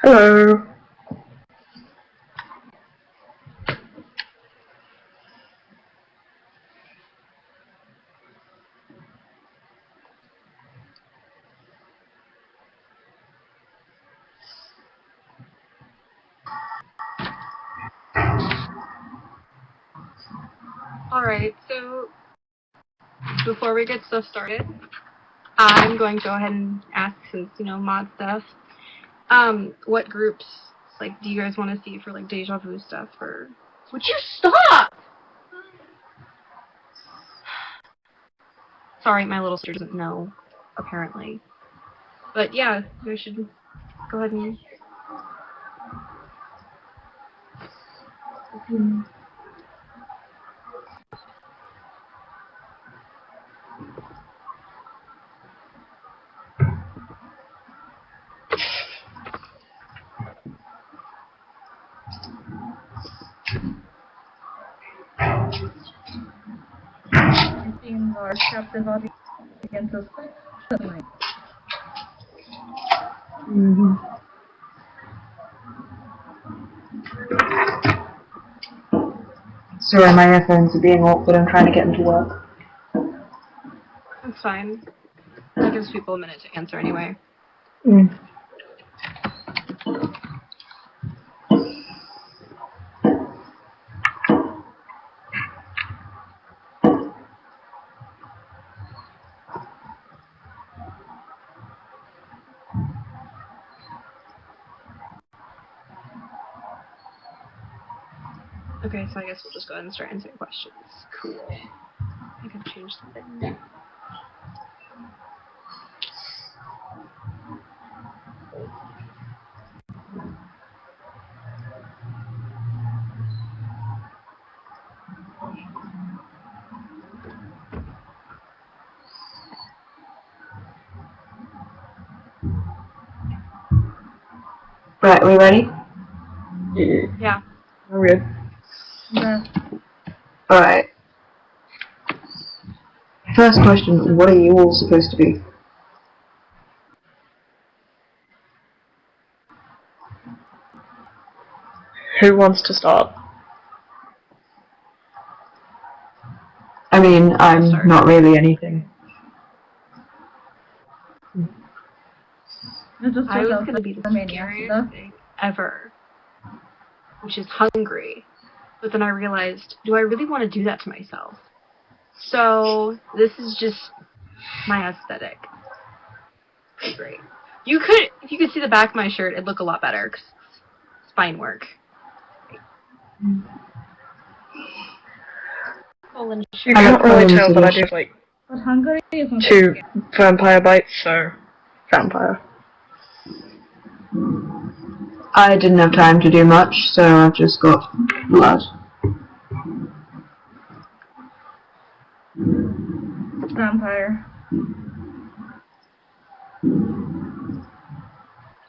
Hello. Alright, so before we get stuff started, I'm going to go ahead and ask, since, mod stuff, what groups, do you guys want to see for, deja vu stuff, or... Would you stop?! Sorry, my little sister doesn't know, apparently. But yeah, you should go ahead and... Being our captive audience against us tonight. Sorry, my earphones are being awkward. I'm trying to get them to work. That's fine. That gives people a minute to answer anyway. Okay, so I guess we'll just go ahead and start answering questions. Cool. I can change something. Right, we ready? Yeah. We're good. Yeah. Alright. First question, what are you all supposed to be? Who wants to start? I mean, I'm not really anything. I was going to be the scariest thing ever, which is hungry. But then I realized, do I really want to do that to myself? So, this is just my aesthetic. Pretty great. If you could see the back of my shirt, it'd look a lot better, because it's spine work. You can't really tell, but I do like But Hungary isn't 2 vampire bites, so vampire. I didn't have time to do much, so I've just got blood. vampire.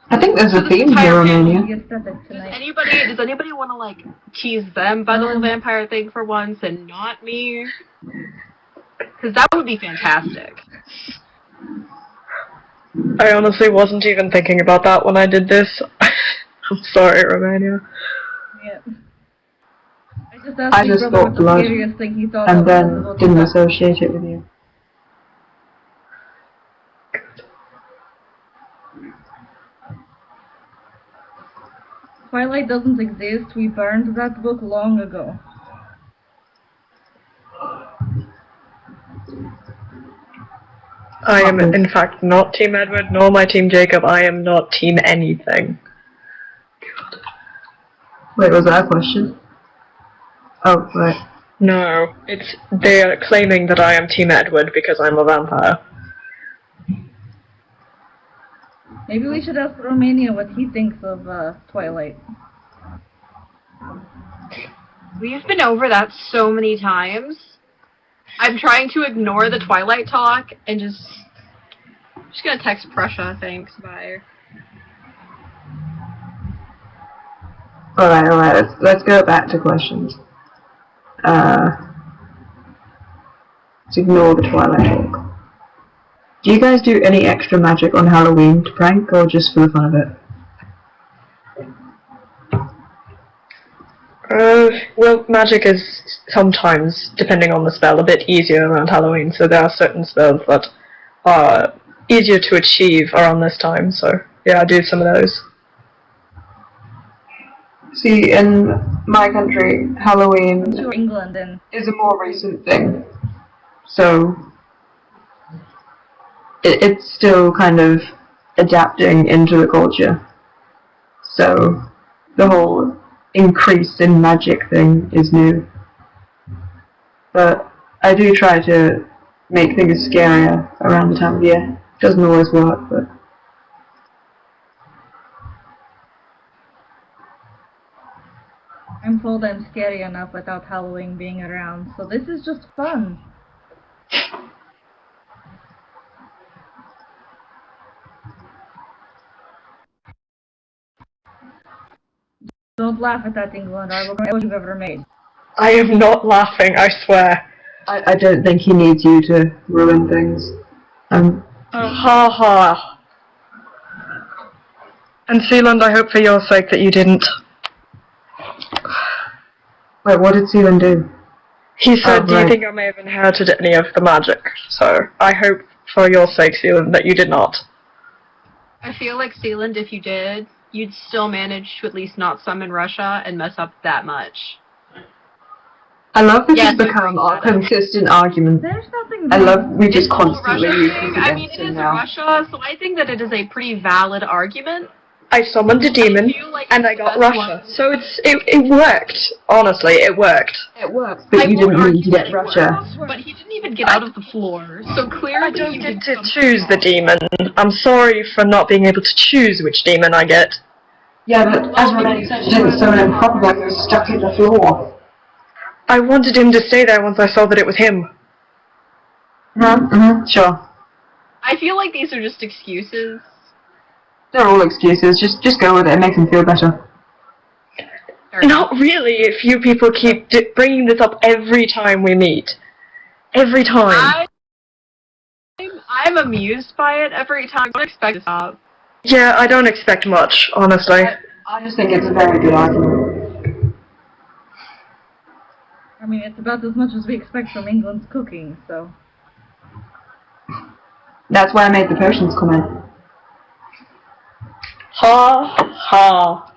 I think there's a theme here, Romania. Does anybody want to, tease them by the whole vampire thing for once, and not me? Because that would be fantastic. I honestly wasn't even thinking about that when I did this. I'm sorry, Romania. Yeah. I just thought blood, and then didn't associate it with you. Twilight doesn't exist. We burned that book long ago. I am, in fact, not Team Edward, nor my Team Jacob. I am not Team anything. Wait, was that a question? Oh, right. No, they are claiming that I am Team Edward because I'm a vampire. Maybe we should ask Romania what he thinks of Twilight. We've been over that so many times. I'm trying to ignore the Twilight talk and just gonna text Prussia, thanks, bye. Alright, let's go back to questions. Let's ignore the Twilight talk. Do you guys do any extra magic on Halloween to prank, or just for the fun of it? Well, magic is sometimes, depending on the spell, a bit easier around Halloween, so there are certain spells that are easier to achieve around this time, so yeah, I do some of those. See, in my country, Halloween To England and is a more recent thing. So it's still kind of adapting into the culture. So the whole increase in magic thing is new. But I do try to make things scarier around the time of year. Doesn't always work, but I'm told I'm scary enough without Halloween being around, so this is just fun. Don't laugh at that, England. I will regret what you've ever made. I am not laughing, I swear. I don't think he needs you to ruin things. Ha ha. And Sealand, I hope for your sake that you didn't. Wait, what did Sealand do? He said, do you right. think I may have inherited any of the magic? So, I hope for your sake, Sealand, that you did not. I feel like, Sealand, if you did, you'd still manage to at least not summon Russia and mess up that much. I love this Yes, has become our consistent argument. There's nothing I wrong. love we It's just the whole constantly Russia use thing. this I mean, against it him is now. Russia, so I think that it is a pretty valid argument. I summoned a demon, I feel like and I it's the got best Russia. one. So it worked. Honestly, it worked. It works, but I you won't didn't need argue to that get it Russia. works, but he didn't even get out of the floor, so clearly I don't you get did to something choose the wrong. demon. I'm sorry for not being able to choose which demon I get. Yeah, but as Renee said, you didn't summon him properly, he was stuck in the floor. I wanted him to stay there once I saw that it was him. Sure. I feel like these are just excuses. They're all excuses, just go with it, it makes him feel better. Fair enough. Not really, if you people keep bringing this up every time we meet. Every time. I'm amused by it every time. I don't expect to stop. Yeah, I don't expect much, honestly. I just think it's a very good argument. I mean, it's about as much as we expect from England's cooking, so. That's why I made the potions come in. Ha ha.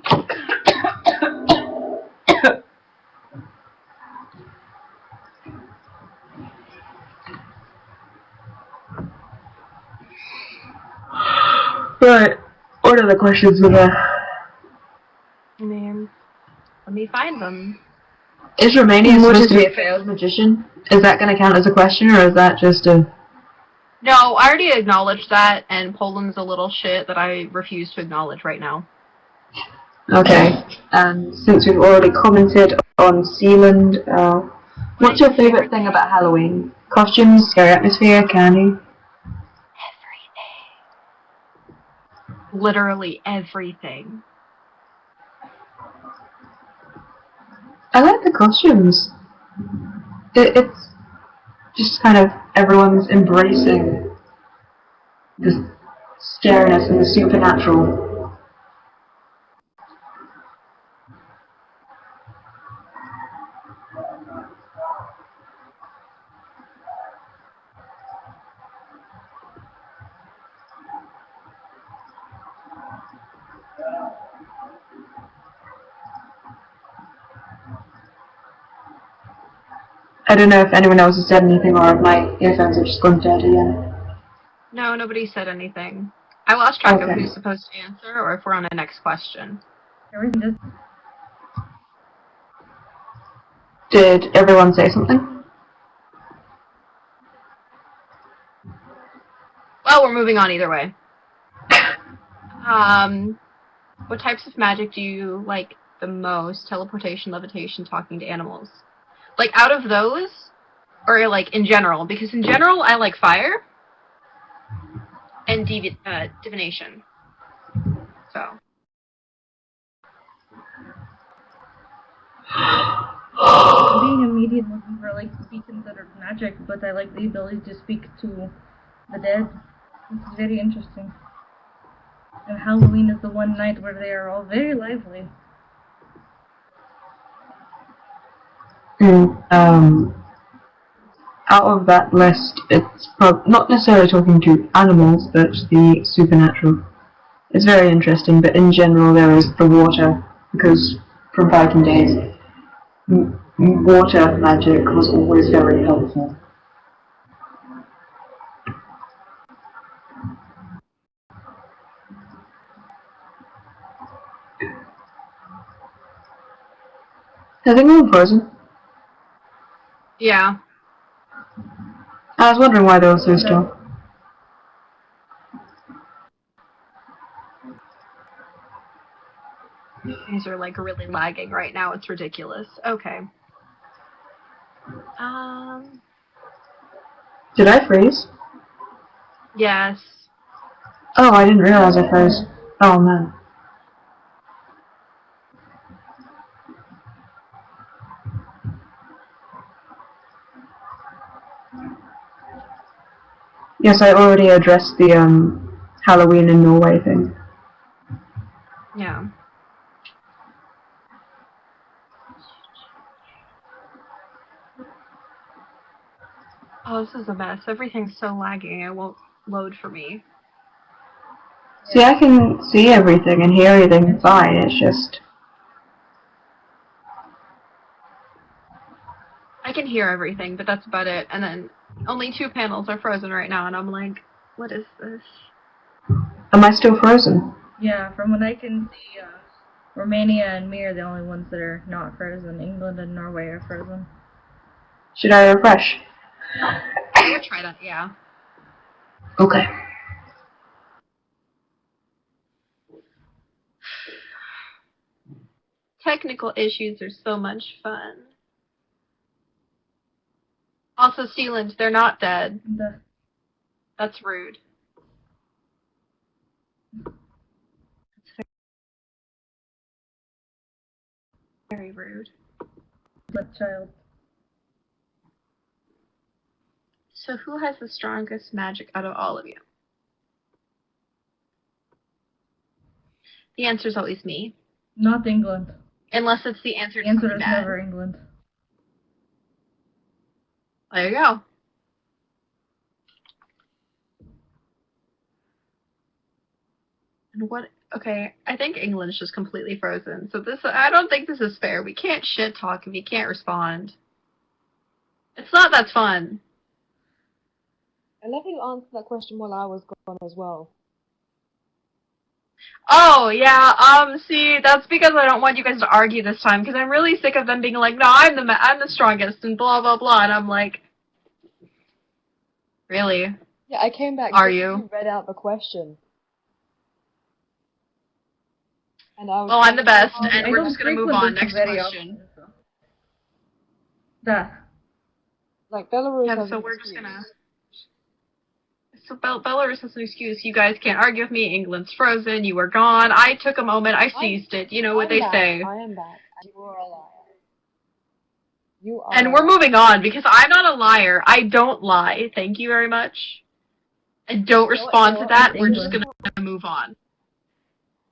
Right, what other questions were there? I mean, let me find them. Is Romania supposed to be a failed magician? Is that going to count as a question, or is that just a... No, I already acknowledged that, and Poland's a little shit that I refuse to acknowledge right now. Okay, and since we've already commented on Sealand, what's your favourite thing about Halloween? Costumes, scary atmosphere, candy? Literally everything. I like the costumes. It's just kind of everyone's embracing the scariness and the supernatural. I don't know if anyone else has said anything or if my earphones have just gone dead again. No, nobody said anything. I lost track of Okay. who's supposed to answer, or if we're on the next question. Everything just. Did everyone say something? Well, we're moving on either way. What types of magic do you like the most? Teleportation, levitation, talking to animals. Like, out of those, or like in general? Because in general, I like fire and divination. So. Being a medium would really be considered magic, but I like the ability to speak to the dead. It's very interesting. And Halloween is the one night where they are all very lively. Mm, out of that list, it's not necessarily talking to animals, but the supernatural. It's very interesting, but in general there is the water, because from Viking days, water magic was always very helpful. Has anyone frozen? Yeah. I was wondering why they were so still. These are like really lagging right now. It's ridiculous. Okay. Did I freeze? Yes. Oh, I didn't realize I froze. Oh man. Yes, I already addressed the Halloween in Norway thing. Yeah. Oh, this is a mess. Everything's so lagging. It won't load for me. See, I can see everything and hear everything fine. It's just I can hear everything, but that's about it. And then only 2 panels are frozen right now, and I'm like, what is this? am I still frozen? Yeah, from what I can see, Romania and me are the only ones that are not frozen. England and Norway are frozen. Should I refresh? I would try that, yeah. Okay. Technical issues are so much fun. Also, Sealand, they're not dead. That's rude. Very rude. Child. So who has the strongest magic out of all of you? The answer is always me. Not England. Unless it's the answer to The answer something is bad. never England. There you go. And what? Okay, I think England's just completely frozen. So I don't think this is fair. We can't shit talk if you can't respond. It's not that fun. I love you answered that question while I was gone as well. Oh, yeah, see, that's because I don't want you guys to argue this time, because I'm really sick of them being like, no, I'm the strongest, and blah, blah, blah, and I'm like, really? Yeah, I came back Are just you? as you read out the question. And I was Well, I'm the best, I and we're just going to move on. Next question. Like, Belarus Yeah, has so an we're just excuse. going to... So Belarus has an excuse. You guys can't argue with me. England's frozen. You were gone. I took a moment. I seized it. You know what they say. I am back. And you are a liar. You are And we're moving on because I'm not a liar. I don't lie. Thank you very much. I don't respond to that. We're just going to move on.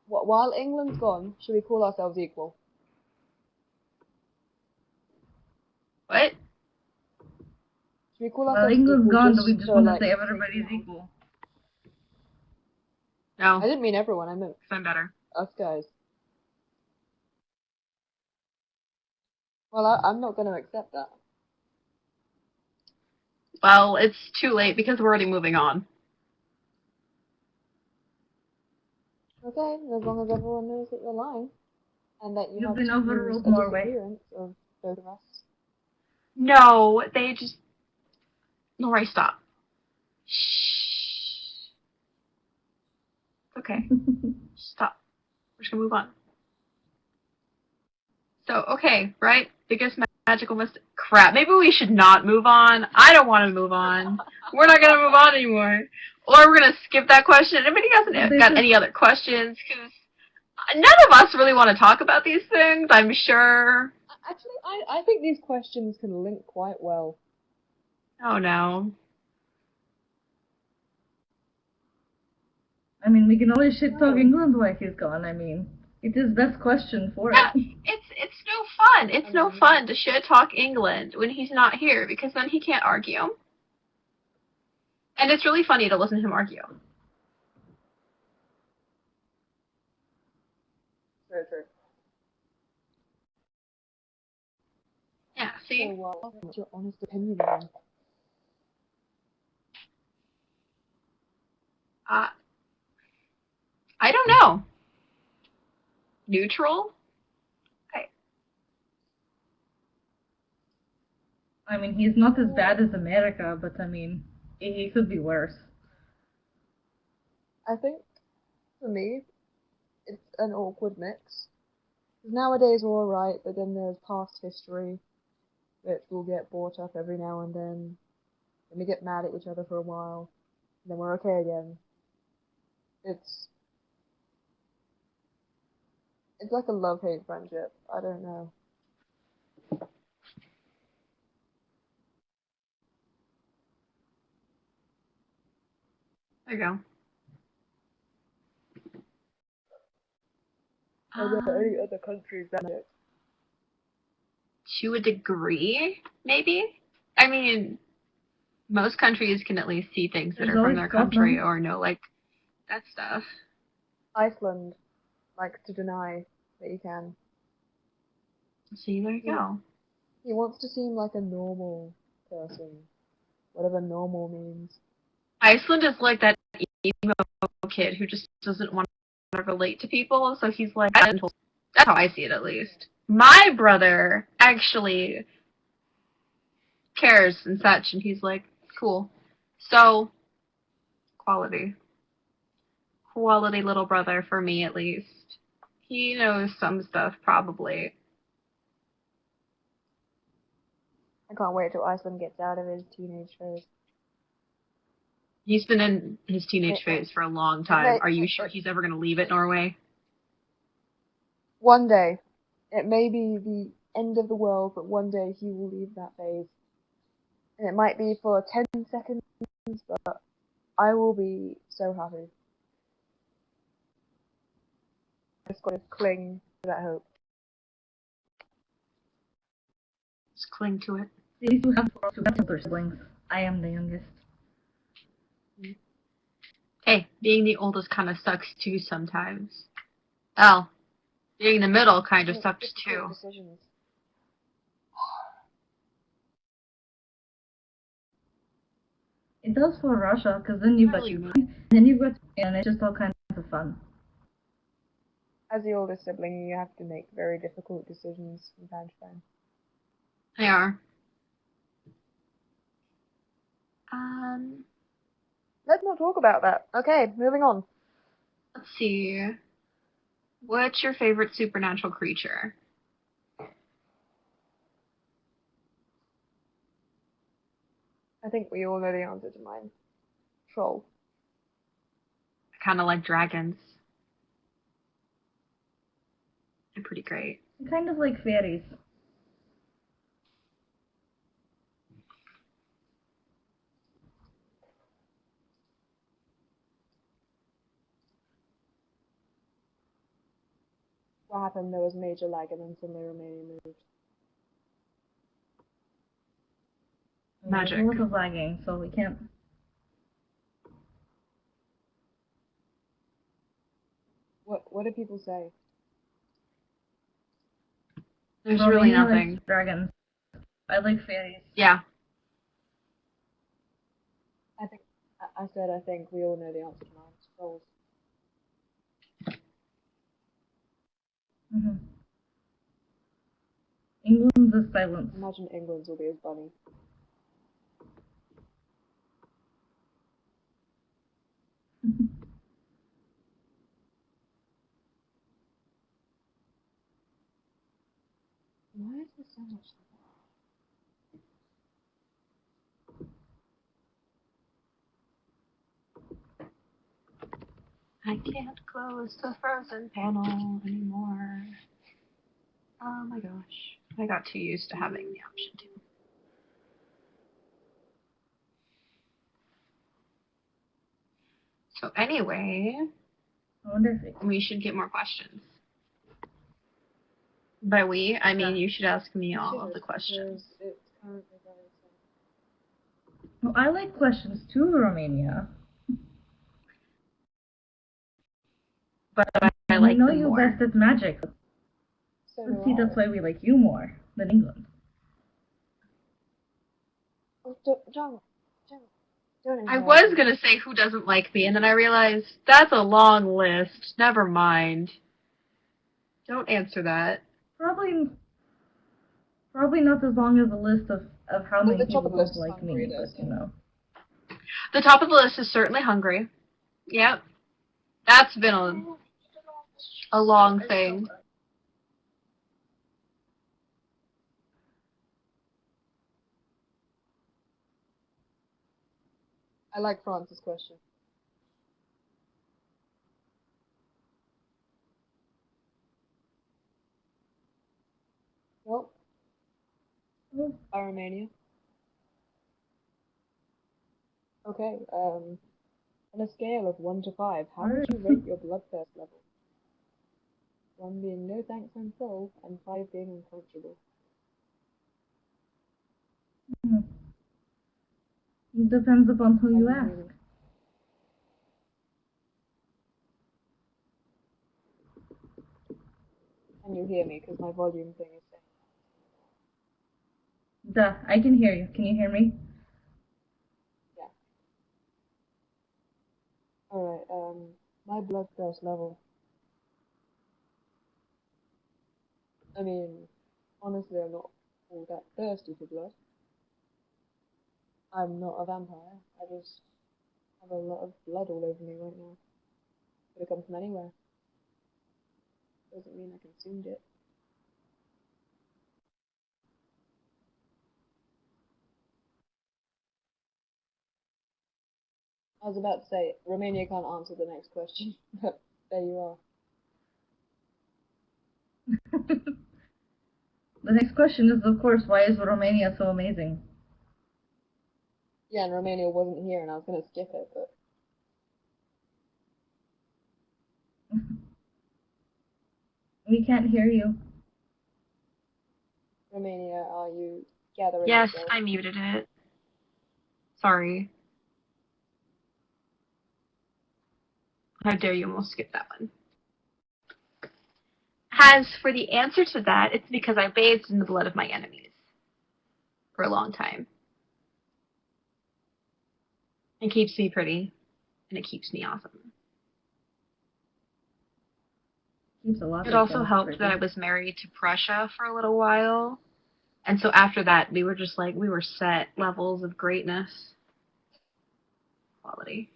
While England's gone, should we call ourselves equal? What? Should we call Well, ourselves England's equal gone, just but we just so, want to like, say everybody's equal. No, I didn't mean everyone, I meant I'm better. us guys. Well, I'm not going to accept that. Well, it's too late because we're already moving on. Okay, as long as everyone knows that you're lying. And that you You've have been to use overruled, a Norway. disappearance of both of us. No, they just... Lori, stop. Shh. Okay. Stop. We're just gonna move on. So, okay, right? Biggest magical mistake. Crap, maybe we should not move on. I don't want to move on. We're not gonna move on anymore. Or we're gonna skip that question. Anybody hasn't got any other questions? Because none of us really want to talk about these things, I'm sure. Actually, I think these questions can link quite well. Oh no. I mean, we can always shit talk England while he's gone, I mean. It is best question for Yeah, it. it's no fun. It's no fun to shit talk England when he's not here because then he can't argue. And it's really funny to listen to him argue. Very true. Yeah, see? So, what's your honest opinion then? I don't know. Neutral? I mean, he's not as bad as America, but I mean, he could be worse. I think, for me, it's an awkward mix. 'Cause nowadays we're alright, but then there's past history, which will get brought up every now and then. Then we get mad at each other for a while, and then we're okay again. It's like a love-hate friendship. I don't know. There you go. Are there any other countries that it? To a degree, maybe? I mean, most countries can at least see things that There's are from always their country Scotland. or know, like, that stuff. Iceland likes to deny that you can. See, there you go. He wants to seem like a normal person, whatever normal means. Iceland is like that emo kid who just doesn't want to relate to people, so he's like, that's how I see it at least. My brother actually cares and such, and he's like, cool. So, quality. Quality little brother for me at least. He knows some stuff, probably. I can't wait till Iceland gets out of his teenage phase. He's been in his teenage phase for a long time. Are you sure he's ever going to leave it, Norway? One day. It may be the end of the world, but one day he will leave that phase. And it might be for 10 seconds, but I will be so happy. Just gotta cling to that hope. Just cling to it. These two have two older siblings. I am the youngest. Hey, being the oldest kind of sucks too sometimes. Well, being the middle kind of sucks too. Decisions. It does for Russia, because then you've got Ukraine, and then you've got, and it's just all kinds of fun. As the oldest sibling, you have to make very difficult decisions from time to time. They are. Let's not talk about that. Okay, moving on. Let's see. What's your favorite supernatural creature? I think we all know the answer to mine. Troll. I kind of like dragons. They're pretty great. Kind of like fairies. What happened? There was major lag and then suddenly Romania moved. Magic. There's a lot of lagging, so we can't. What do people say? There's really Romania nothing. likes dragons. I like fairies. Yeah. I said I think we all know the answer to mine. Trolls. Mm-hmm. England's is silence. Imagine England's will be as bunny. Why is there so much? I can't close the frozen panel anymore. Oh my gosh. I got too used to having the option to. So anyway, I wonder if it. we should get more questions. By we, I mean Yeah. you should ask me You all should, of the questions. because it's currently very sad. Well, I like questions too, Romania. But I We like know them you more. best at magic. So Let's do see, that's I. why we like you more than England. Oh, don't I encourage was me. gonna say who doesn't like me, and then I realized that's a long list. Never mind. Don't answer that. Probably not as long as a list of how many The top people of the list don't is like Hungary, me, though, but you know. The top of the list is certainly Hungary. Yep. That's been a long thing. I like France's question. Well, by Romania. Okay, on a scale of 1 to 5, how would you rate your bloodthirst level? 1 being no thanks I'm full, and 5 being uncomfortable. It depends upon who you Can ask. hear me? Can you hear me? Because my volume thing is saying. Duh, I can hear you. Can you hear me? Yeah. Alright, my bloodthirst level. I mean, honestly, I'm not all that thirsty for blood. I'm not a vampire. I just have a lot of blood all over me right now. Could have come from anywhere. Doesn't mean I consumed it. I was about to say, Romania can't answer the next question, but there you are. The next question is, of course, why is Romania so amazing? Yeah, and Romania wasn't here, and I was going to skip it, but We can't hear you. Romania, are you gathering Yes, yourself? I muted it. Sorry. How dare you almost skip that one. As for the answer to that, it's because I bathed in the blood of my enemies for a long time. It keeps me pretty, and it keeps me awesome. Keeps a lot It of also things helped pretty. that I was married to Prussia for a little while. And so after that, we were just like, we were set levels of greatness. Quality.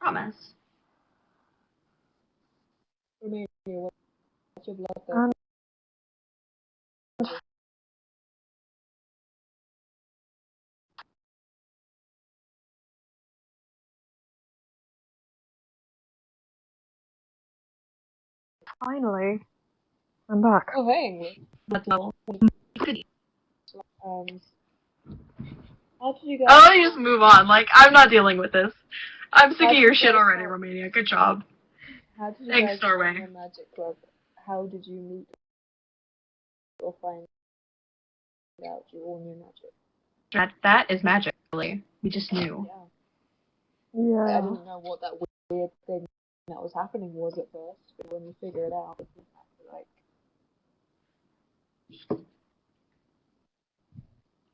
Promise. Romania, what's your bloodthirst? Finally, I'm back. Oh, hey! What level? How did you guys... Oh, you just move on. Like, I'm not dealing with this. I'm sick How of did your you shit guys already, start? Romania. Good job. How did you Thanks, guys join Norway. the magic club? How did you meet or find out you all knew magic? That is magic, really. We just knew. Yeah. I Yeah. didn't know what that weird thing that was happening was at first, but when you figure it out, it's like...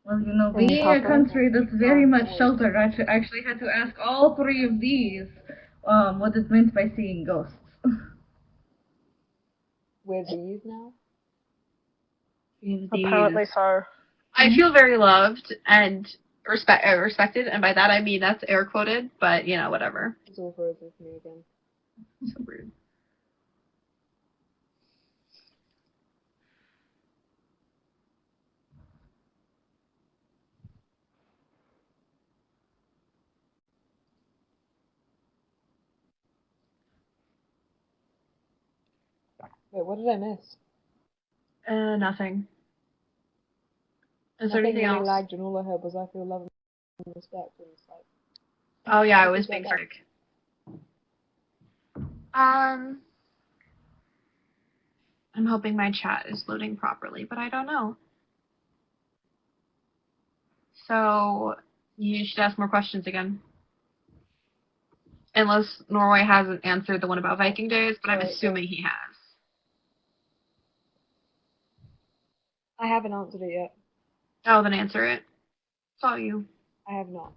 Well, you know, Any being a topic? country that's very much Always. sheltered, I actually had to ask all three of these what it meant by seeing ghosts. We're these now? Apparently so. I feel very loved and respected, and by that I mean that's air quoted, but you know, whatever. It's all frozen for me again. So rude. Wait, what did I miss? Nothing. Is there Nothing anything really else? lagged, and all I heard was I feel love and respect, and it's like... Oh yeah, I What was is being that? sick. I'm hoping my chat is loading properly, but I don't know. So, you should ask more questions again. Unless Norway hasn't answered the one about Viking days, but I'm Right, assuming he has. I haven't answered it yet. Oh, then answer it. Saw you. I have not.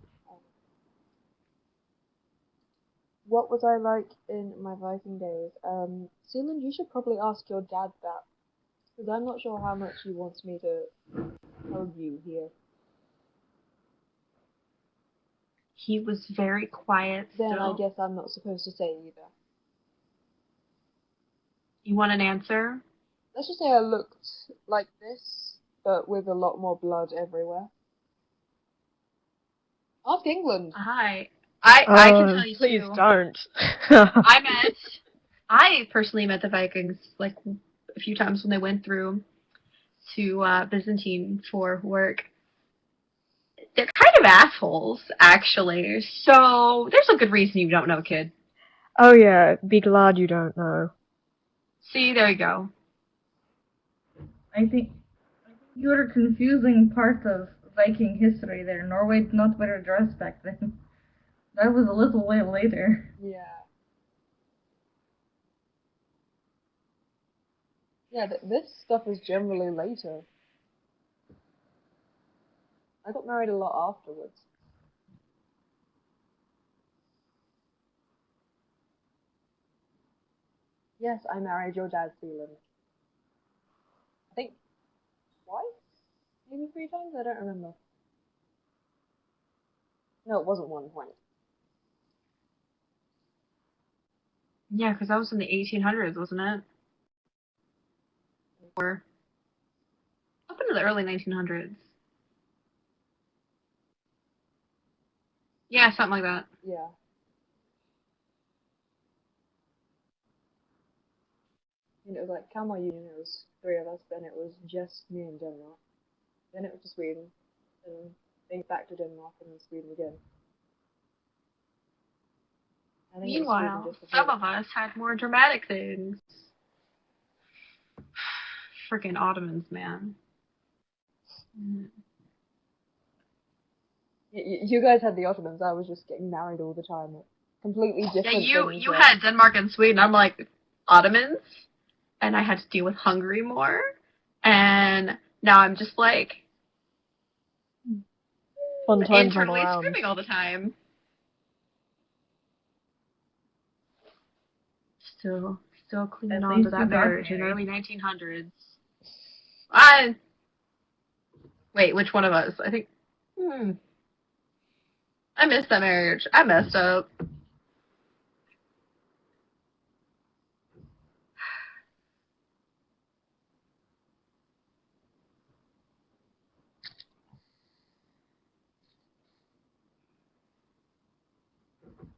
What was I like in my Viking days? Sealand, you should probably ask your dad that. Because I'm not sure how much he wants me to tell you here. He was very quiet Then still. I guess I'm not supposed to say either. You want an answer? Let's just say I looked like this, but with a lot more blood everywhere. Ask England! Hi. I can tell you Please too. don't. I personally met the Vikings like a few times when they went through to Byzantine for work. They're kind of assholes, actually. So there's a good reason you don't know, kid. Oh yeah, be glad you don't know. See, there you go. I think you're confusing part of Viking history there. Norway did not wear a dress back then. That was a little way later. Yeah. Yeah, this stuff is generally later. I got married a lot afterwards. Yes, I married your dad, Sealand. I think twice? Maybe 3 times? I don't remember. No, it wasn't one point. Yeah, because that was in the 1800s, wasn't it? Or up into the early 1900s. Yeah, something like that. Yeah. And it was like Kalmar Union, it was 3 of us, then it was just me and Denmark. Then it was to Sweden, and then back to Denmark and then Sweden again. I think it was Sweden Meanwhile, just before some of us had more dramatic things. Freaking Ottomans, man. You guys had the Ottomans, I was just getting married all the time. Completely different Yeah, things. you had Denmark and Sweden. I'm like, Ottomans? And I had to deal with Hungary more. And now I'm just like, Fun times all internally around. screaming all the time. Still clinging At on to least you that got marriage in married. early 1900s. Wait, which one of us? I think, I missed that marriage. I messed up.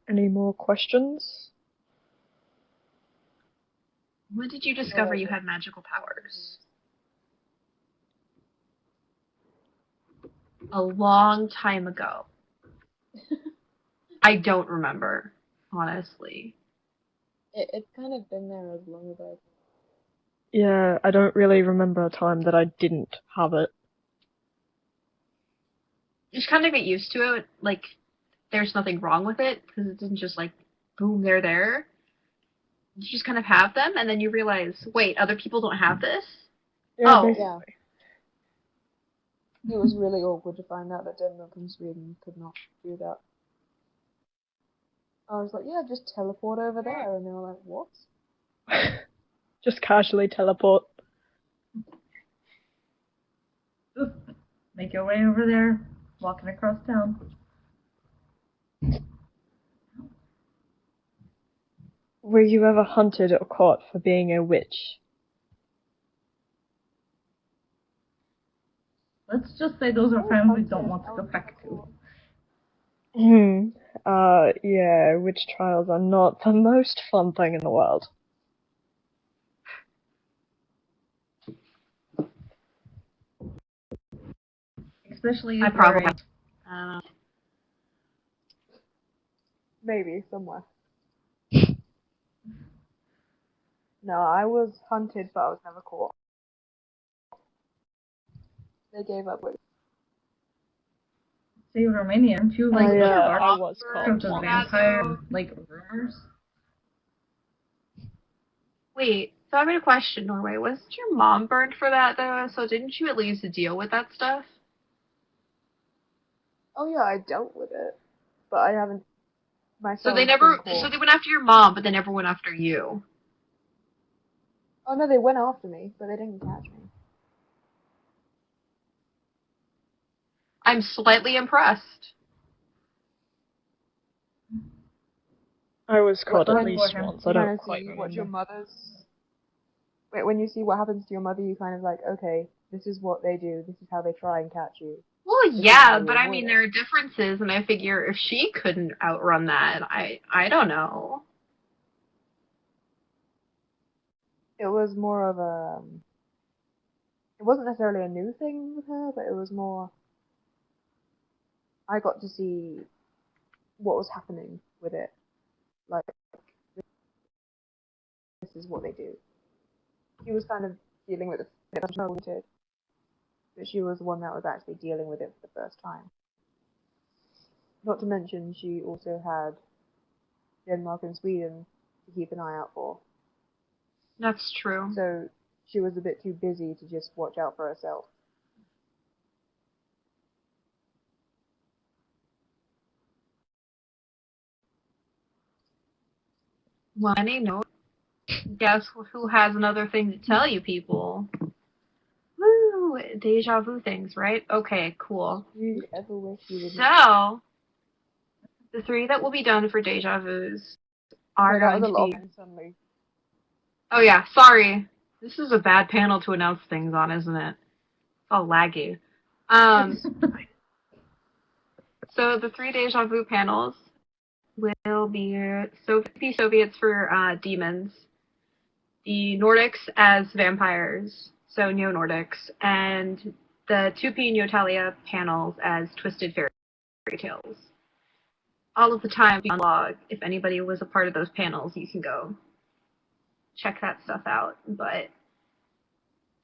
Any more questions? When did you discover you had magical powers? A long time ago. I don't remember, honestly. It's kind of been there as long as I've... Yeah, I don't really remember a time that I didn't have it. You just kind of get used to it. Like, there's nothing wrong with it, because it doesn't just, like, boom, they're there. You just kind of have them, and then you realize, wait, other people don't have this? Yeah, Oh. basically. Yeah. It was really awkward to find out that Denmark and Sweden could not do that. I was like, yeah, just teleport over there. And they were like, what? Just casually teleport. Just make your way over there, walking across town. Were you ever hunted or caught for being a witch? Let's just say those are friends we don't want to go back to. Yeah, witch trials are not the most fun thing in the world. Especially I if probably. Maybe, somewhere. No, I was hunted, but I was never caught. They gave up with. So you're Romanian, aren't you like I was part caught of the once. vampire like rumors? Wait, so I have a question, Norway. Wasn't your mom burned for that though? So didn't you at least deal with that stuff? Oh yeah, I dealt with it, but I haven't myself. So they been never. caught. So they went after your mom, but they never went after you. Oh no, they went after me, but they didn't catch me. I'm slightly impressed. I was caught at When- least when- once. You I kind don't of quite see what your remember. mother's. Wait, when you see what happens to your mother, you kind of like, okay, this is what they do. This is how they try and catch you. Well, This is yeah, how you but I avoid mean it. there are differences, and I figure if she couldn't outrun that, I don't know. It was more of a. It wasn't necessarily a new thing with her, but it was more. I got to see what was happening with it. Like, this is what they do. She was kind of dealing with it but she was the one that was actually dealing with it for the first time. Not to mention, she also had Denmark and Sweden to keep an eye out for. That's true. So she was a bit too busy to just watch out for herself. Well, any note. Guess who has another thing to tell you people? Woo! Deja vu things, right? Okay, cool. You ever wish you would. So, the three that will be done for deja vus are Okay, that going was a to lot be. of suddenly. Oh yeah, sorry. This is a bad panel to announce things on, isn't it? It's all laggy. So the three deja vu panels will be Soviets for demons, the Nordics as vampires, so Neo-Nordics, and the 2P Hetalia panels as twisted fairy tales. All of the time on blog, if anybody was a part of those panels, you can go check that stuff out.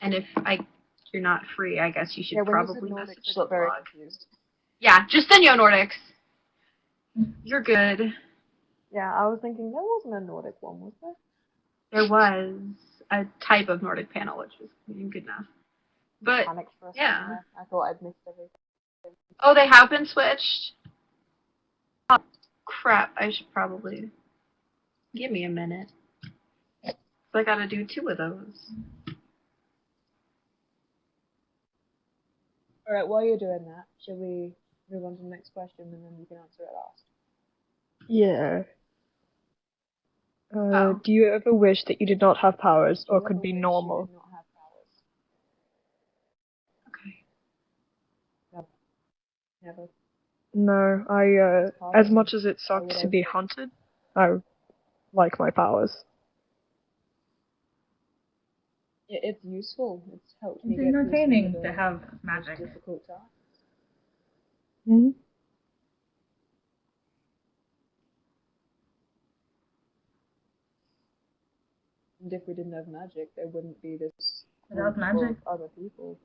And if you're not free, I guess you should When probably you said message Nordics, I the got very blog. confused. Yeah, just the Neo-Nordics. You're good. Yeah, I was thinking there wasn't a Nordic one, was there? There was a type of Nordic panel, which was good enough. But, Panicked for a second yeah. there. I thought I'd missed everything. Oh, they have been switched? Oh, crap. I should probably... Give me a minute. So I gotta do two of those. Alright, while you're doing that, shall we move on to the next question and then you can answer it last? Yeah. Oh. Do you ever wish that you did not have powers Do you or ever could be wish normal? You did not have powers? Okay. No, never. No, as much as it sucks to be hunted, I like my powers. It's useful. It's helped me It's get through some of entertaining the to have most magic. difficult tasks. Hmm. And if we didn't have magic, there wouldn't be this Without group of magic? other people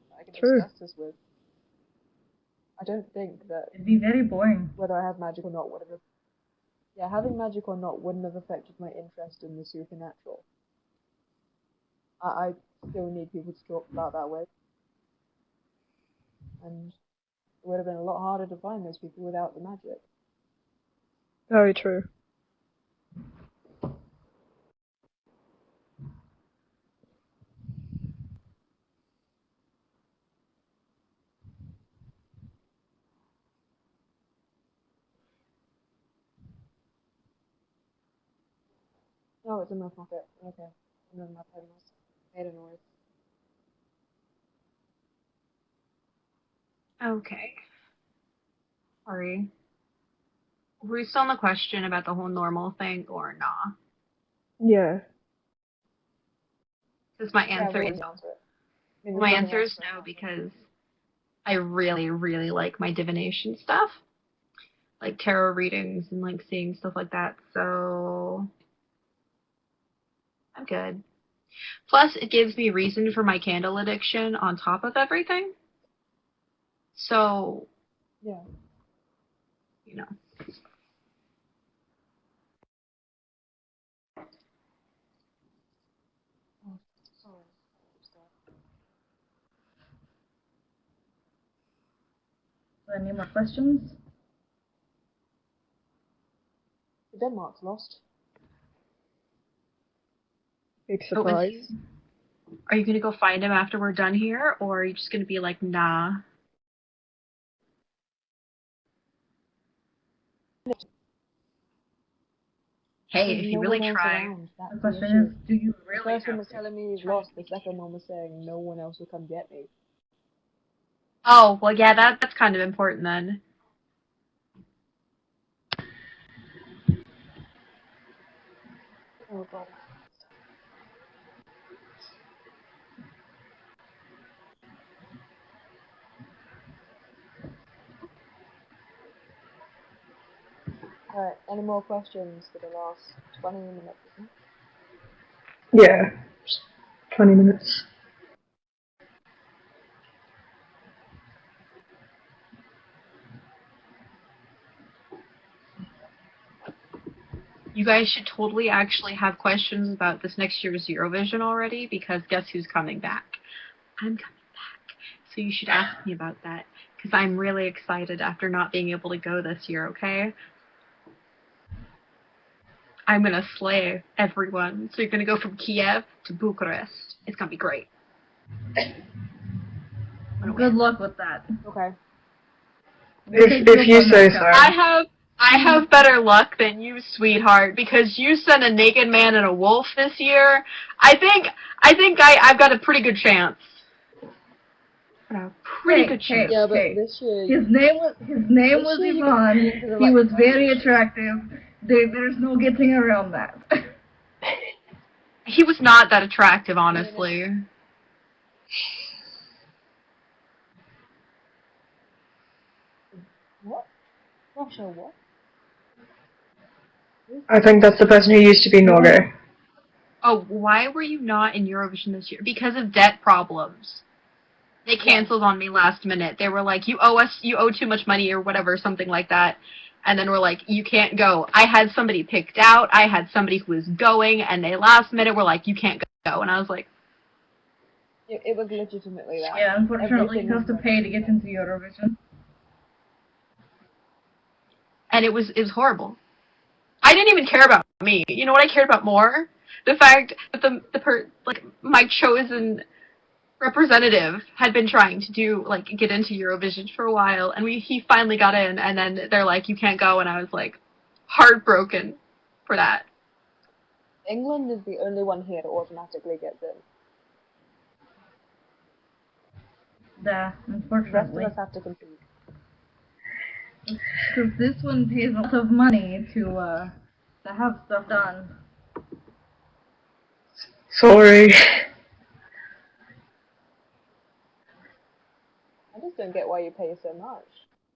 that I can True. discuss this with. I don't think that It'd be very boring. whether I have magic or not would have. Yeah, having magic or not wouldn't have affected my interest in the supernatural. I still need people to talk about that with. And it would have been a lot harder to find those people without the magic. Very true. Oh, it's in my pocket. Okay. And then my pen was made a noise. Okay. Sorry. Were we still on the question about the whole normal thing or nah? Yeah. Because my Yeah, answer we'll is no. answer it. I mean, My there's nothing answer else is going no on. because I really, really like my divination stuff. Like tarot readings and like seeing stuff like that. So I'm good. Plus, it gives me reason for my candle addiction on top of everything. So, Yeah. you know. Oh, sorry. Any more questions? Denmark's lost. Big Oh, surprise. Are you gonna go find him after we're done here, or are you just gonna be like, nah? Hey, There's if no you really one else try. around. That's The the question issue. is, do you The really first one have was to? telling me he's Try lost. to The second one was saying no one else will come get me. Oh, well, yeah, that's kind of important then. Oh god. Alright, any more questions for the last 20 minutes? Isn't it? Yeah. 20 minutes. You guys should totally actually have questions about this next year's Eurovision already, because guess who's coming back? I'm coming back. So you should ask me about that, because I'm really excited after not being able to go this year, okay? I'm gonna slay everyone. So you're gonna go from Kiev to Bucharest. It's gonna be great. Good luck with that. Okay. If you say so. I have better luck than you, sweetheart, because you sent a naked man and a wolf this year. I think I've got a pretty good chance. A pretty good chance. Yeah, but Hey. this year... His name was This year you got Ivan. into the He right was very country. attractive. There's no getting around that. He was not that attractive, honestly. What? Russia, what? I think that's the person who used to be Norge. Oh, why were you not in Eurovision this year? Because of debt problems. They canceled on me last minute. They were like, you owe too much money or whatever, something like that. And then we're like, you can't go. I had somebody picked out. I had somebody who was going, and they last minute were like, you can't go. And I was like, It was legitimately that. Yeah, unfortunately, Everything you have to was pay to get into Eurovision. and it was horrible. I didn't even care about me. You know what I cared about more? The fact that my chosen representative had been trying to get into Eurovision for a while, and he finally got in, and then they're like, you can't go, and I was like, heartbroken for that. England is the only one here that automatically gets in. Yeah, The rest of unfortunately. us have to compete. Because this one pays a lot of money to have stuff done. Sorry. I just don't get why you pay so much.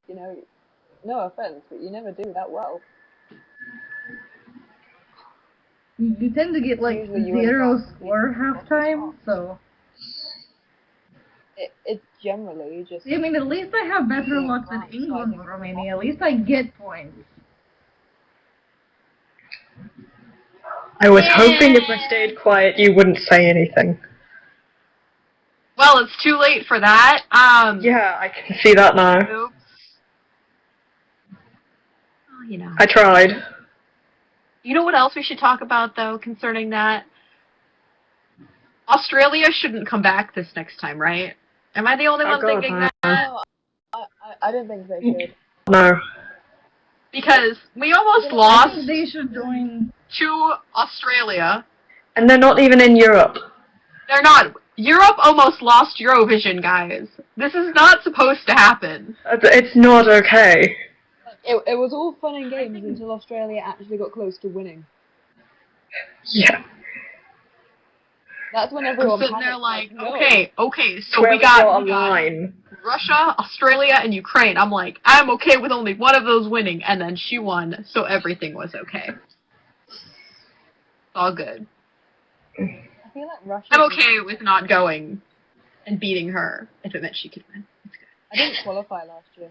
You know, no offense, but you never do that well. You tend to get like Usually you 0 only score halftime, so. It's generally just... I mean, at least I have better luck than France England fighting or Romania. At least I get points. I was hoping if I stayed quiet you wouldn't say anything. Well, it's too late for that. Yeah, I can see that now. Oops. Well, you know. I tried. You know what else we should talk about, though, concerning that? Australia shouldn't come back this next time, right? Am I the only one God, thinking no. that? No, I don't think they should. No. Because we almost I lost think they should join. to Australia. And they're not even in Europe. They're not. Europe almost lost Eurovision, guys. This is not supposed to happen. It's not okay. It was all fun and games until Australia actually got close to winning. Yeah. That's when I'm everyone sitting there panicked, like, no. okay, so Where we got a line. Russia, Australia, and Ukraine. I'm like, I'm okay with only one of those winning, and then she won, so everything was okay. It's all good. I feel like Russia. I'm okay with not going and beating her if it meant she could win. It's good. I didn't qualify last year.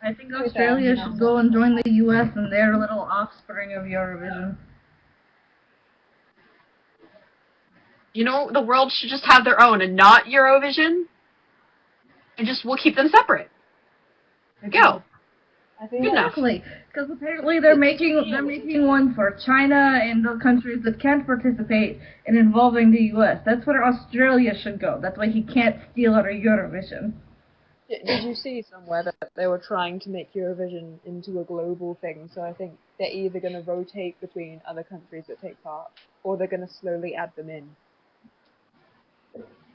I think Okay, Australia fair. should go and join the US and their little offspring of Eurovision. You know, the world should just have their own and not Eurovision. And just, we'll keep them separate. There you go. I think Good enough. Exactly, because apparently they're making one for China and the countries that can't participate in involving the US. That's where Australia should go. That's why he can't steal out of Eurovision. Did you see somewhere that they were trying to make Eurovision into a global thing? So I think they're either going to rotate between other countries that take part, or they're going to slowly add them in.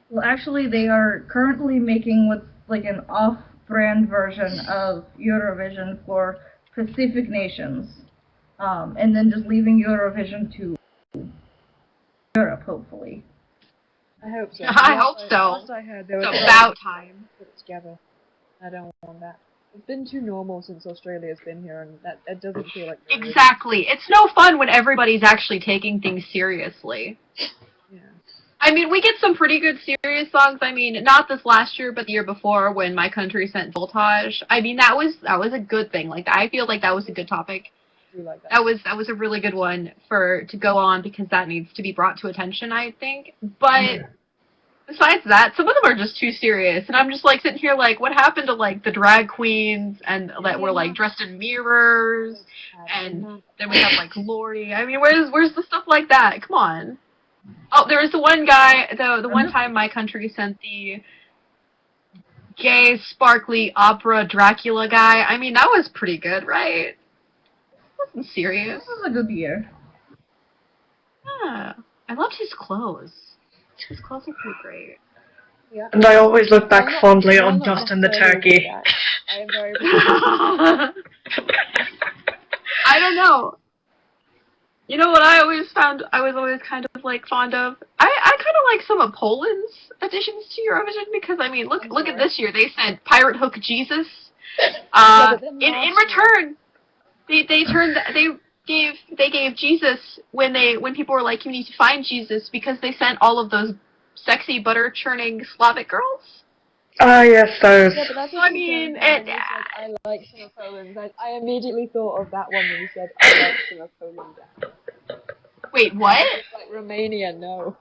Well, actually, they are currently making what's like an off-brand version of Eurovision for Pacific nations, and then just leaving Eurovision to Europe, hopefully. I hope so. I hope so. Last I heard, they were It's trying about to time. put it together. I don't want that. It's been too normal since Australia's been here, and that it doesn't feel like Eurovision. Exactly. It's no fun when everybody's actually taking things seriously. Yeah. I mean, we get some pretty good serious songs. I mean, not this last year, but the year before when My Country sent Voltage. I mean, that was a good thing. Like, I feel like that was a good topic. I do like that. That was a really good one to go on because that needs to be brought to attention, I think. But besides that, some of them are just too serious, and I'm just like sitting here like, what happened to like the drag queens and that were like dressed in mirrors, and then we have like Lori. I mean, where's the stuff like that? Come on. Oh, there was the one guy, the one time My Country sent the gay, sparkly opera Dracula guy. I mean, that was pretty good, right? It wasn't serious. This was a good year. Yeah. I loved his clothes. His clothes were pretty great. Yeah. And I always look back I'm fondly I'm on not Dustin the necessarily Turkey. good at it. I am very I don't know. You know what I always found I was always kind of like fond of? I kind of like some of Poland's additions to Eurovision because I mean look at this year. They said Pirate Hook Jesus. In return they gave Jesus when people were like, you need to find Jesus because they sent all of those sexy butter churning Slavic girls. Ah, yes, those. Yeah, but that's I mean, I like some of Poland's. I immediately thought of that one when you said I like some of Poland's. Wait, what? It's like Romania, no.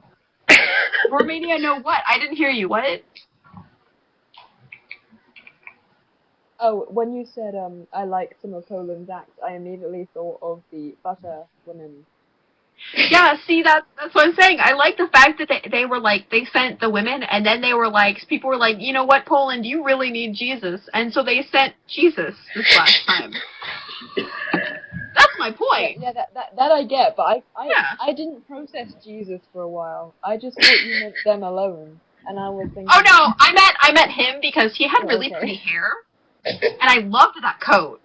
Romania, no what? I didn't hear you. What? Oh, when you said I like some of Poland's acts, I immediately thought of the butter women. Yeah, see, that's what I'm saying. I like the fact that they were like, they sent the women, and then they were like, people were like, you know what, Poland, you really need Jesus. And so they sent Jesus this last time. That's my point. Yeah, that I get, but Yeah. I didn't process Jesus for a while. I just thought you meant them alone, and I was thinking. Oh no, I meant him because he had really okay. pretty hair, and I loved that coat.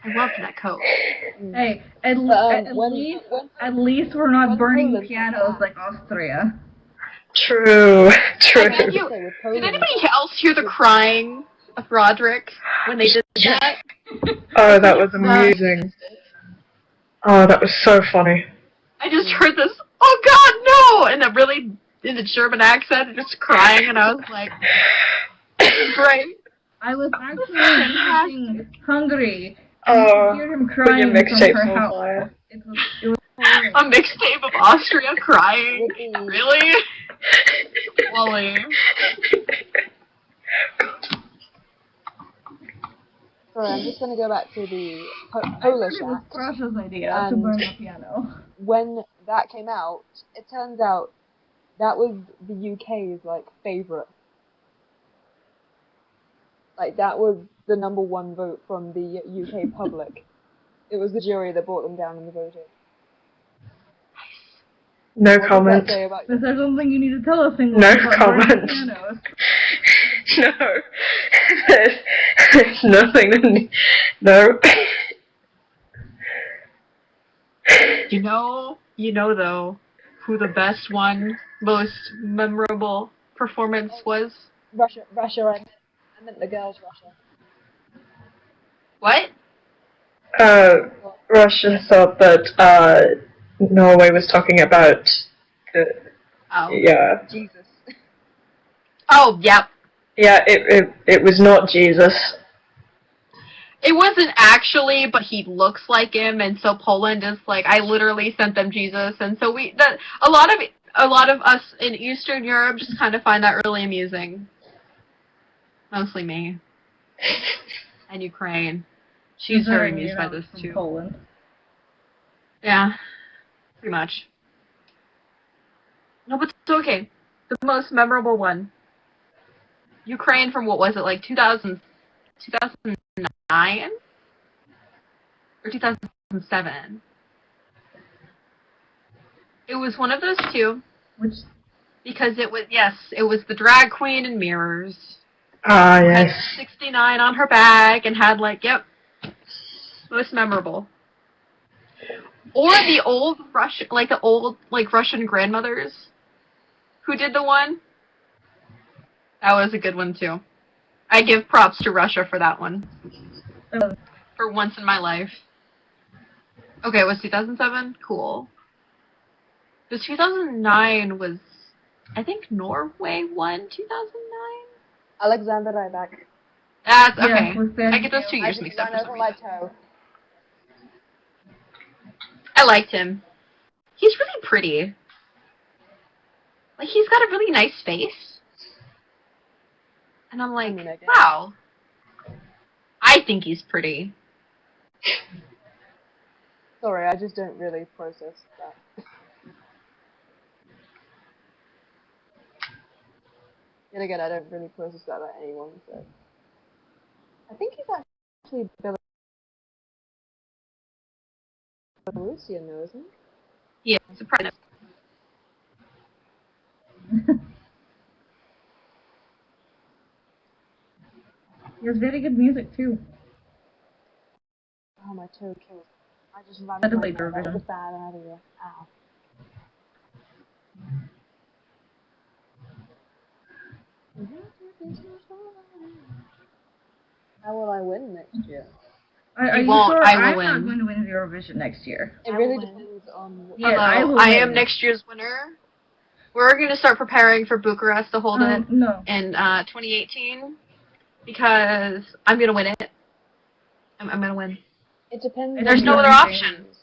I loved that coat. Hey, at least we're not burning pianos like Austria. True, true. Did anybody else hear the crying of Roderick when they did that? Oh, that was amusing. Oh, that was so funny. I just heard this, oh god, no! In the German accent, just crying, and I was like, great. I was actually visiting Hungary. Oh, I could hear him crying your mixtape's from her on house. fire. It was hilarious. A mixtape of Austria crying? With the- Really? Wally. Sorry, I'm just going to go back to the Polish It was act. Crash's idea to And burn the piano. when that came out, it turns out that was the UK's like favourite. Like that was the #1 vote from the UK public. It was the jury that brought them down in the voting. No What comment. does that say about Is there something you need to tell us? Ingrid, No about comment. burning pianos? No. There's nothing that no. You know though, who the best one, most memorable performance was? Russia, I meant the girls' Russia. What? Russia thought that Norway was talking about the Oh. yeah. Jesus. Oh, yep. Yeah, it was not Jesus. It wasn't actually, but he looks like him, and so Poland is like, I literally sent them Jesus, and so a lot of us in Eastern Europe just kind of find that really amusing. Mostly me. And Ukraine. She's very Considering, amused by this from too. Poland. Yeah, pretty much. No, but it's okay. The most memorable one. Ukraine from what was it, like 2009? Or 2007? It was one of those two. Which Because it was the drag queen in mirrors. Ah, Who yes. had 69 on her bag and had most memorable. Or the old Russian grandmothers who did the one. That was a good one too. I give props to Russia for that one. For once in my life. Okay, it was 2007? Cool. The 2009 was, I think Norway won 2009? Alexander Rybak. That's Yeah, okay. was that- I get those 2 I years just mixed up ran for some over my reason. toe. I liked him. He's really pretty. Like, he's got a really nice face. And I'm like, I guess. wow. I think he's pretty. Sorry, I just don't really process that. Yet again, I don't really process that about anyone, so. I think he's actually Belarusian, though, isn't He is surprising. He has very good music too. Oh, my toe killed. I just ran That is my like toe. That was Eurovision. a bad idea. Ow. How will I win next year? Are You you won't. sure? I will I'm win. not going to win Eurovision next year. It really depends on what. Yeah, Although I I am win. next year's winner. We're going to start preparing for Bucharest to hold it No. in 2018 because I'm going to win it. I'm going to win. It depends. There's on no what other we option. choose.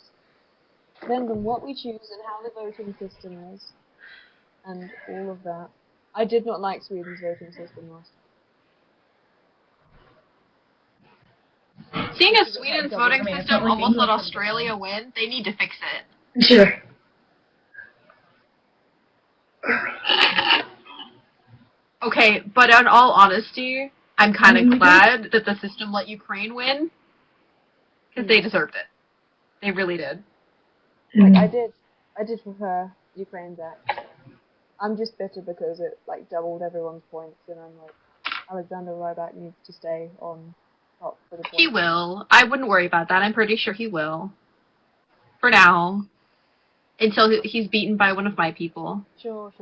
Depends on what we choose and how the voting system is, and all of that. I did not like Sweden's voting system last time. Seeing as Sweden's voting I mean, it's system not like almost let England. Australia win, they need to fix it. Sure. Okay, but in all honesty, I'm kind I mean, of glad that the system let Ukraine win because they deserved it. They really did. Like I did prefer Ukraine's act. I'm just bitter because it like doubled everyone's points, and I'm like, Alexander Rybak needs to stay on top for the points. He will. I wouldn't worry about that. I'm pretty sure he will. For now. Until he's beaten by one of my people. Sure.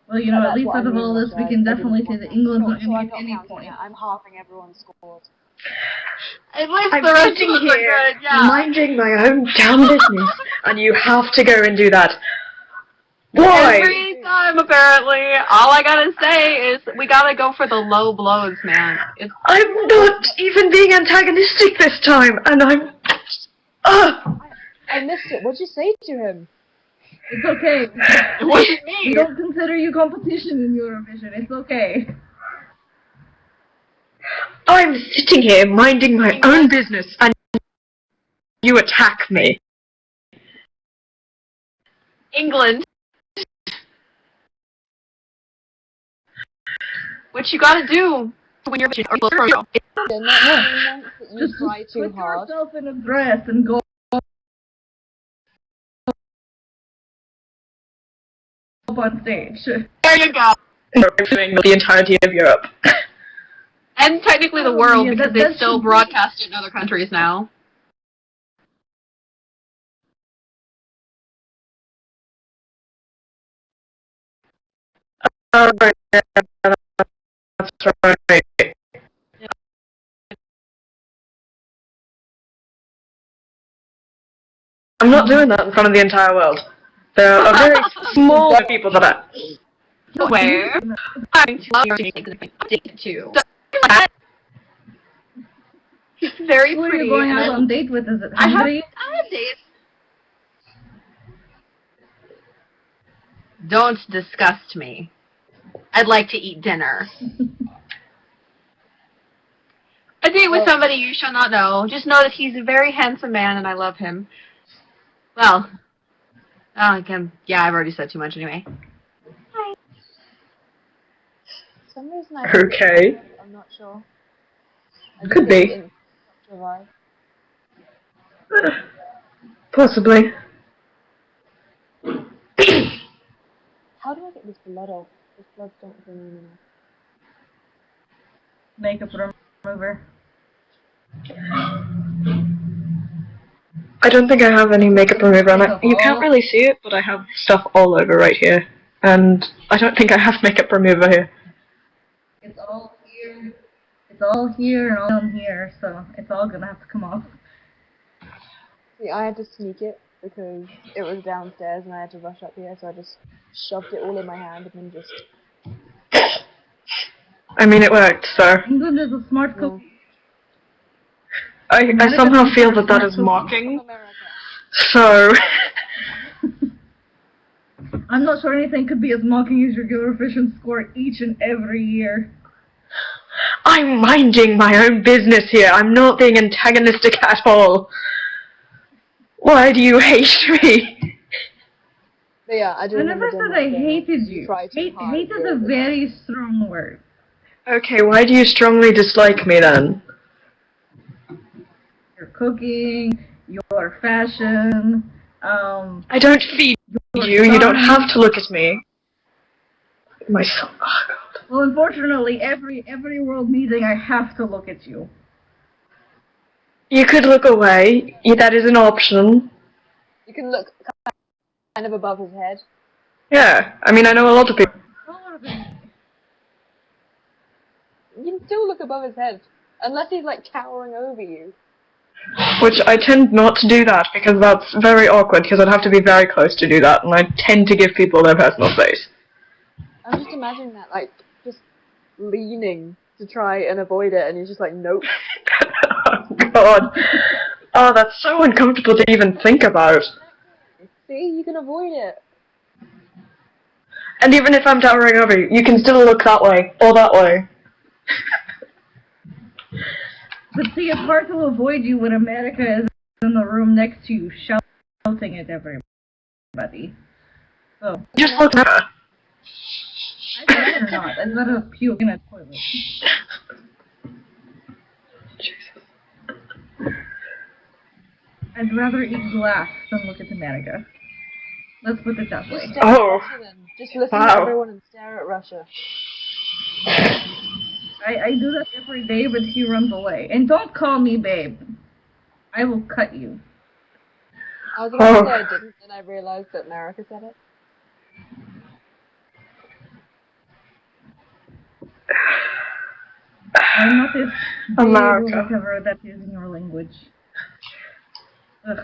Well, you know, That's at least what out I of mean, all this, guys. we can I definitely didn't say want that that. England's So not I'm going to not get any counting points. it. I'm halving everyone's scores. At least I'm the rest of sitting us are here good, yeah. minding my own damn business, and you have to go and do that. Why? Every time, apparently. All I gotta say is we gotta go for the low blows, man. I'm not even being antagonistic this time, and I'm. I missed it. What'd you say to him? It's okay. It wasn't We me. don't consider you competition in Eurovision. It's okay. I'm sitting here minding my own business, and you attack me. England. What you gotta do when you're They're not saying that you Just try too put hard. yourself in a dress and go up on stage. there you go. The entirety of Europe. And technically the world, Yeah, because that they still should be- broadcast it in other countries now. right. I'm not doing that in front of the entire world. There are a very small group of people that are. Where I'm to. It's very Who are pretty. you going and out I- on date with? Is it I have Henry? dates. Don't disgust me. I'd like to eat dinner. A date with somebody you shall not know. Just know that he's a very handsome man and I love him. Well, yeah, I've already said too much anyway. For some reason I Okay. I'm not sure. I just Could get be. an vibe. Possibly. How do I get this blood off? This blood don't bring me anymore. Makeup remover. I don't think I have any makeup remover on it. You can't really see it, but I have stuff all over right here. And I don't think I have makeup remover here. It's all here. It's all here and all down here, so it's all gonna have to come off. See, I had to sneak it because it was downstairs and I had to rush up here, so I just shoved it all in my hand and then just... I mean, it worked, so. England is a smart country. I somehow feel that that is mocking. America. So. I'm not sure anything could be as mocking as your Eurovision score each and every year. I'm minding my own business here. I'm not being antagonistic at all. Why do you hate me? But yeah, I do I never remember said I hated you. Hate is a very strong word. Okay, why do you strongly dislike me then? Your cooking, your fashion, I don't feed you. You don't have to look at me. My son. Oh, God. Well, unfortunately, every world meeting I have to look at you. You could look away. That is an option. You can look kind of above his head. Yeah, I mean, I know a lot of people. You can still look above his head. Unless he's like towering over you. Which I tend not to do that because that's very awkward because I'd have to be very close to do that, and I tend to give people their personal space. I'm just imagining that, like, just leaning to try and avoid it, and he's just like, nope. Oh, God. Oh, that's so uncomfortable to even think about. See, you can avoid it. And even if I'm towering over you, you can still look that way, or that way. But see, it's hard to avoid you when America is in the room next to you, shouting at everybody. So Just look at her. I'd rather not. I'd rather puke in a toilet. I'd rather eat glass than look at America. Let's put it that way. Just stare at Russia then. Just listen to Wow. everyone and stare at Russia. I do that every day, but he runs away. And don't call me babe. I will cut you. I was about to say I didn't, and I realized that America said it. I'm not this babe or America. whatever that is in your language. Ugh.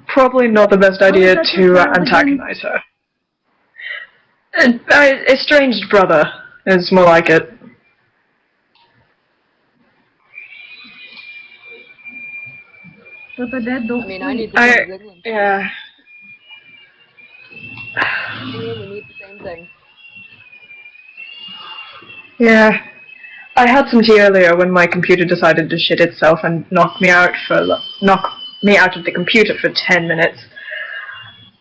Probably not the best idea that's to your child antagonize her. Estranged brother is more like it. But the dead don't I mean, I sleep. need the same as England. Yeah. England, we need the same thing. Yeah. I had some tea earlier when my computer decided to shit itself and knock me out of the computer for 10 minutes.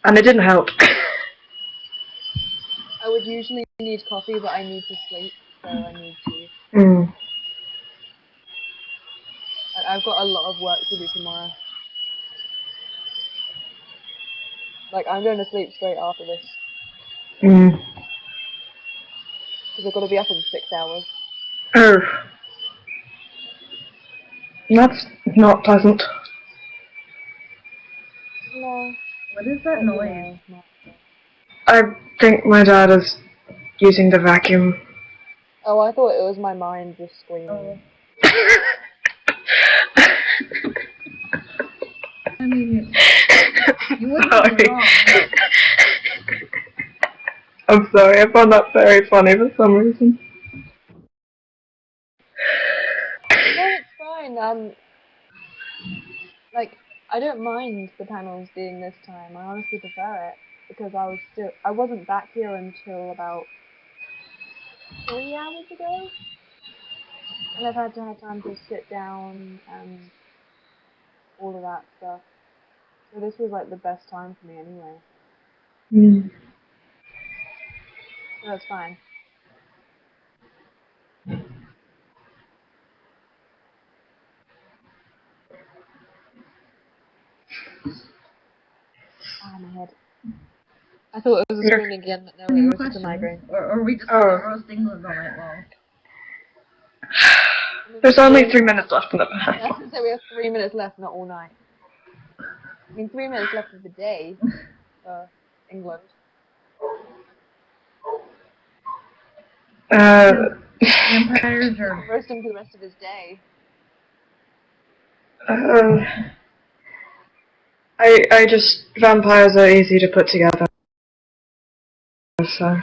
And it didn't help. I would usually need coffee, but I need to sleep, so I need to. Mm. I've got a lot of work to do tomorrow. Like, I'm going to sleep straight after this. Mm. Because I've got to be up in 6 hours. Oh. That's not pleasant. No. What is that noise? No. I think my dad is using the vacuum. Oh, I thought it was my mind just screaming. Oh. I mean, you wouldn't Sorry. be wrong. I'm sorry, I found that very funny for some reason. No, it's fine. Like, I don't mind the panels being this time. I honestly prefer it because I wasn't back here until about 3 hours ago, and I've had to have time to sit down and all of that stuff. So this was like the best time for me anyway. Mm. So that's fine. Ah, my head. I thought it was a screen again, but no, Any it more was just a questions? migraine. Or are we just Oh. gonna roast England all night long? There's only 3 minutes left in the pack. Yeah, so we have 3 minutes left, not all night. I mean, 3 minutes left of the day for England. Vampires are... Roast him for the rest of his day. I just, vampires are easy to put together, so.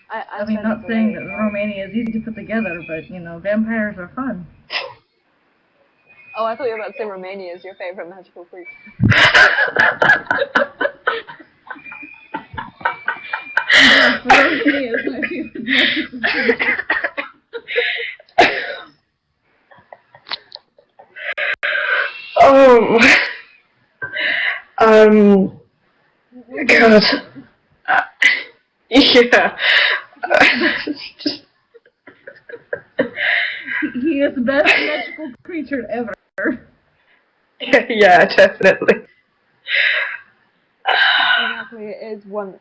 I mean, not saying that Romania is easy to put together, but, you know, vampires are fun. Oh, I thought you were about to say Romania is your favorite magical creature. Yes, Romania is my favorite magical creature. God. Yeah. He is the best magical creature ever. Yeah, definitely. Exactly, it is 1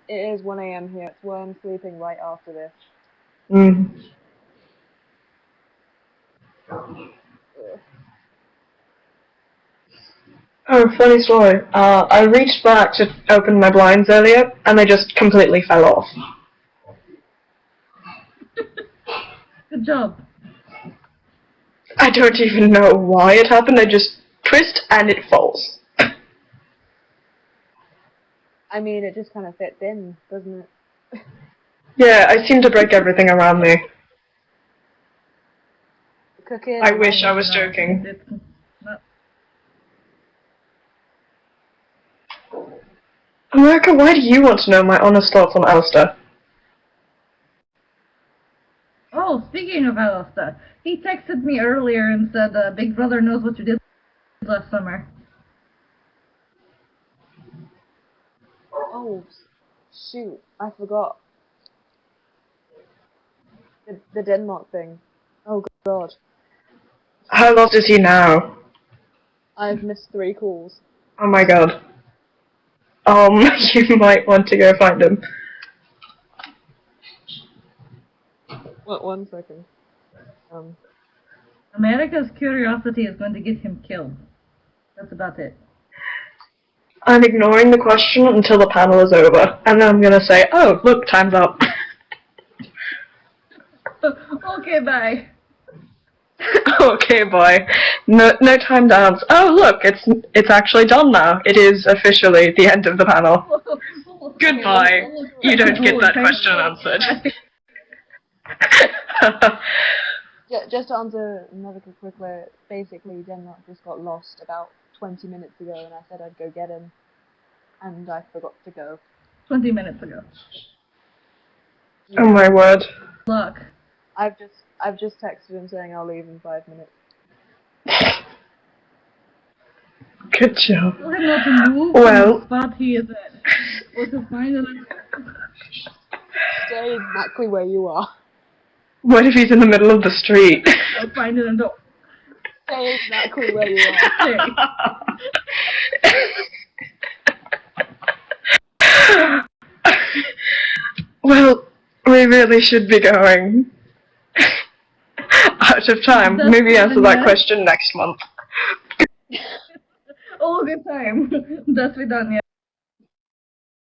a.m. here. It's why I'm sleeping right after this. Mm. Ugh. Oh, funny story. I reached back to open my blinds earlier, and they just completely fell off. Good job. I don't even know why it happened. I just twist and it falls. I mean, it just kind of fits in, doesn't it? Yeah, I seem to break everything around me. Cooking. I wish I was joking. It's not... America, why do you want to know my honest thoughts on Alistair? Oh, speaking of Alistair, he texted me earlier and said, Big Brother knows what you did last summer. Oh, shoot, I forgot. The Denmark thing. Oh, God. How lost is he now? I've missed 3 calls. Oh my god. You might want to go find him. What? 1 second. America's curiosity is going to get him killed. That's about it. I'm ignoring the question until the panel is over, and then I'm gonna say, oh, look, time's up. Okay, bye. Okay, boy. No time downs. Oh, look, it's actually done now. It is officially the end of the panel. Goodbye. You don't get that question answered. Just to answer another quickly, basically Denmark just got lost about 20 minutes ago, and I said I'd go get him, and I forgot to go. 20 minutes ago. Yeah. Oh my word. Look. I've just texted him saying I'll leave in 5 minutes. Good job. Tell him not to move from the spot he is at. Or to find another... Stay exactly where you are. What if he's in the middle of the street? I'll find it and don't... Stay exactly where you are. Well, we really should be going. Out of time. Maybe answer that question next month. Oh, good time. That's we done, yeah.